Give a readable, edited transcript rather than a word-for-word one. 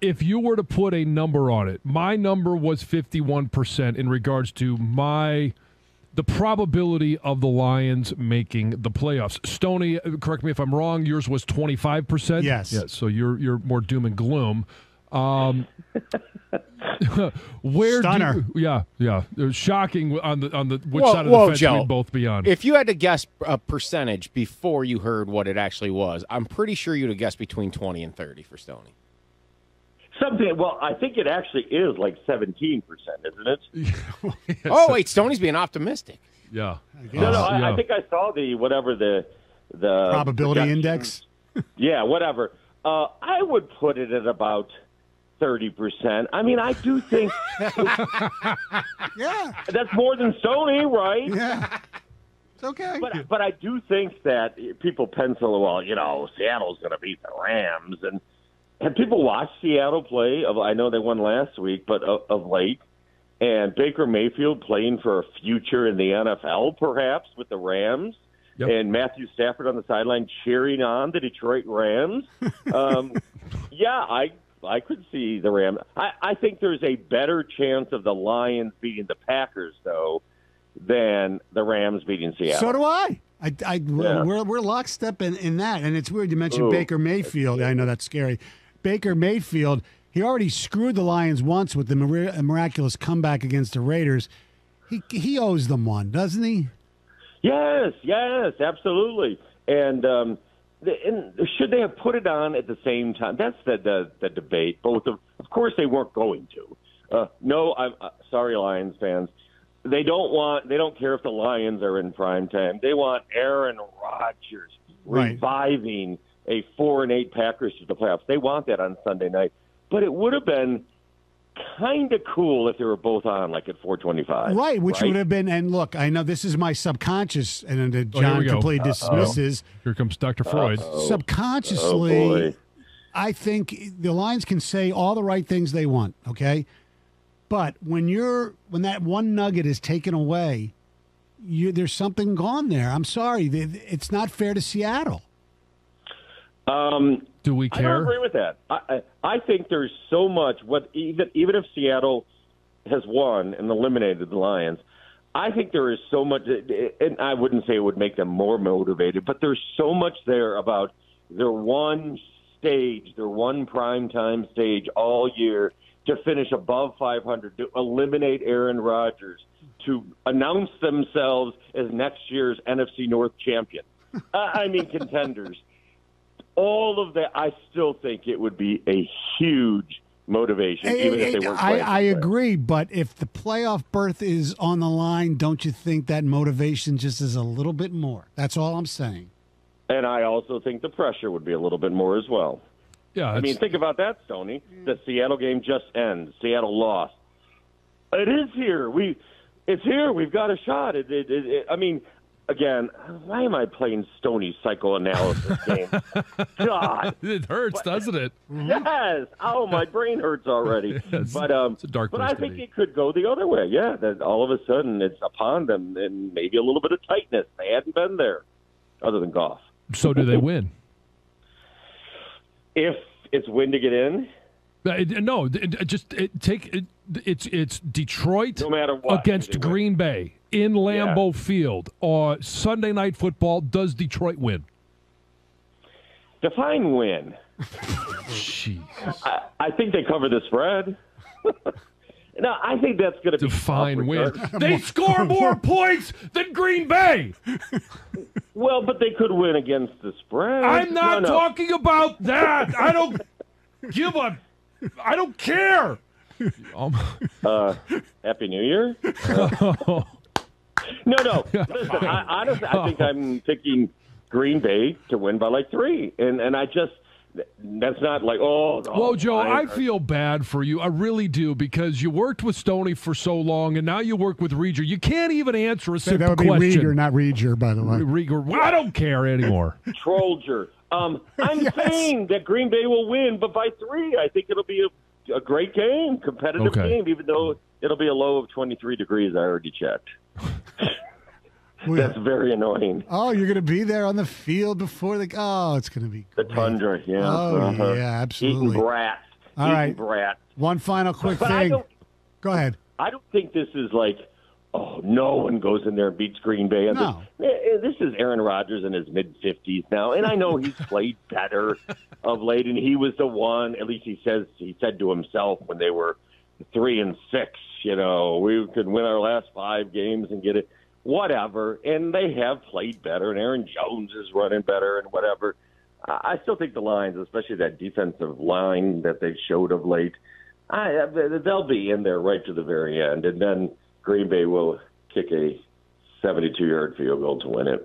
if you were to put a number on it, my number was 51% in regards to the probability of the Lions making the playoffs. Stoney, correct me if I'm wrong, yours was 25%? Yes. Yeah, so you're more doom and gloom. Stunner. Yeah. It was shocking on the which side of the fence Joe, we'd both be on. If you had to guess a percentage before you heard what it actually was, I'm pretty sure you'd have guessed between 20 and 30 for Stoney. Something. Well, I think it actually is like 17%, isn't it? Yes. Oh, wait, Stoney's being optimistic. Yeah. I think I saw the probability index. Yeah, whatever. I would put it at about 30%. I mean, I do think Yeah. that's more than Stoney, right? Yeah. It's okay. But I do think that people pencil, well, Seattle's going to beat the Rams. And have people watched Seattle play? I know they won last week, but of late. And Baker Mayfield playing for a future in the NFL, perhaps, with the Rams. Yep. And Matthew Stafford on the sideline cheering on the Detroit Rams. I could see the Rams. I think there's a better chance of the Lions beating the Packers, though, than the Rams beating Seattle. So do I. We're lockstep in that. And it's weird you mentioned Baker Mayfield. I know that's scary. Baker Mayfield, he already screwed the Lions once with the miraculous comeback against the Raiders. He owes them one, doesn't he? Yes, absolutely. And should they have put it on at the same time? That's the debate. Of course, they weren't going to. No, I'm sorry, Lions fans. They don't care if the Lions are in prime time. They want Aaron Rodgers reviving a 4-8 Packers to the playoffs. They want that on Sunday night. But it would have been kind of cool if they were both on, like at 4:25. Right, which would have been. And look, I know this is my subconscious, and John completely dismisses. Here comes Dr. Freud. Subconsciously, I think the Lions can say all the right things they want. Okay, but when that one nugget is taken away, there's something gone there. I'm sorry, it's not fair to Seattle. Do we care? I don't agree with that. I think there's so much. Even if Seattle has won and eliminated the Lions, I think there is so much. And I wouldn't say it would make them more motivated, but there's so much there about their one stage, their one primetime stage all year to finish above 500, to eliminate Aaron Rodgers, to announce themselves as next year's NFC North champion. Contenders. All of that, I still think it would be a huge motivation, even if they weren't playing. I agree, but if the playoff berth is on the line, don't you think that motivation just is a little bit more? That's all I'm saying. And I also think the pressure would be a little bit more as well. Yeah, think about that, Stoney. The Seattle game just ends. Seattle lost. It is here. It's here. We've got a shot. Again, why am I playing Stoney's psychoanalysis game? God. It hurts, doesn't it? Yes. Oh, my brain hurts already. Yes. But it's a dark I think it could go the other way. Yeah, that all of a sudden it's upon them, and maybe a little bit of tightness. They hadn't been there, other than golf. So do they win? If it's win to get in? No, it's Detroit no matter what, against Green Bay in Lambeau Field. Sunday Night Football, does Detroit win? Define win. Jeez. I think they cover the spread. No, I think that's going to be define win. They score more points than Green Bay. Well, but they could win against the spread. I'm not talking about that. I don't care. Happy New Year. No. Listen, honestly, I think I'm picking Green Bay to win by like 3, and I just. That's not like, Wojo, I feel bad for you. I really do, because you worked with Stoney for so long, and now you work with Rieger. You can't even answer a simple question. That would be Rieger, not Rieger, by the way. Rieger. Well, I don't care anymore. Trollger. I'm saying that Green Bay will win, but by 3. I think it'll be a great game, competitive game, even though it'll be a low of 23 degrees. I already checked. That's very annoying. Oh, you're going to be there on the field before it's going to be great. The tundra, yeah. Oh, yeah, absolutely. Eating grass. All right. Brat. One final quick But thing. Go ahead. I don't think this is like, oh, no one goes in there and beats Green Bay. And No. this is Aaron Rodgers in his mid-50s now, and I know he's played better of late, and he was the one, at least he said to himself when they were 3-6, we could win our last 5 games and get it, whatever. And they have played better, and Aaron Jones is running better and whatever. I still think the Lions, especially that defensive line that they showed of late, they'll be in there right to the very end, and then Green Bay will kick a 72-yard field goal to win it.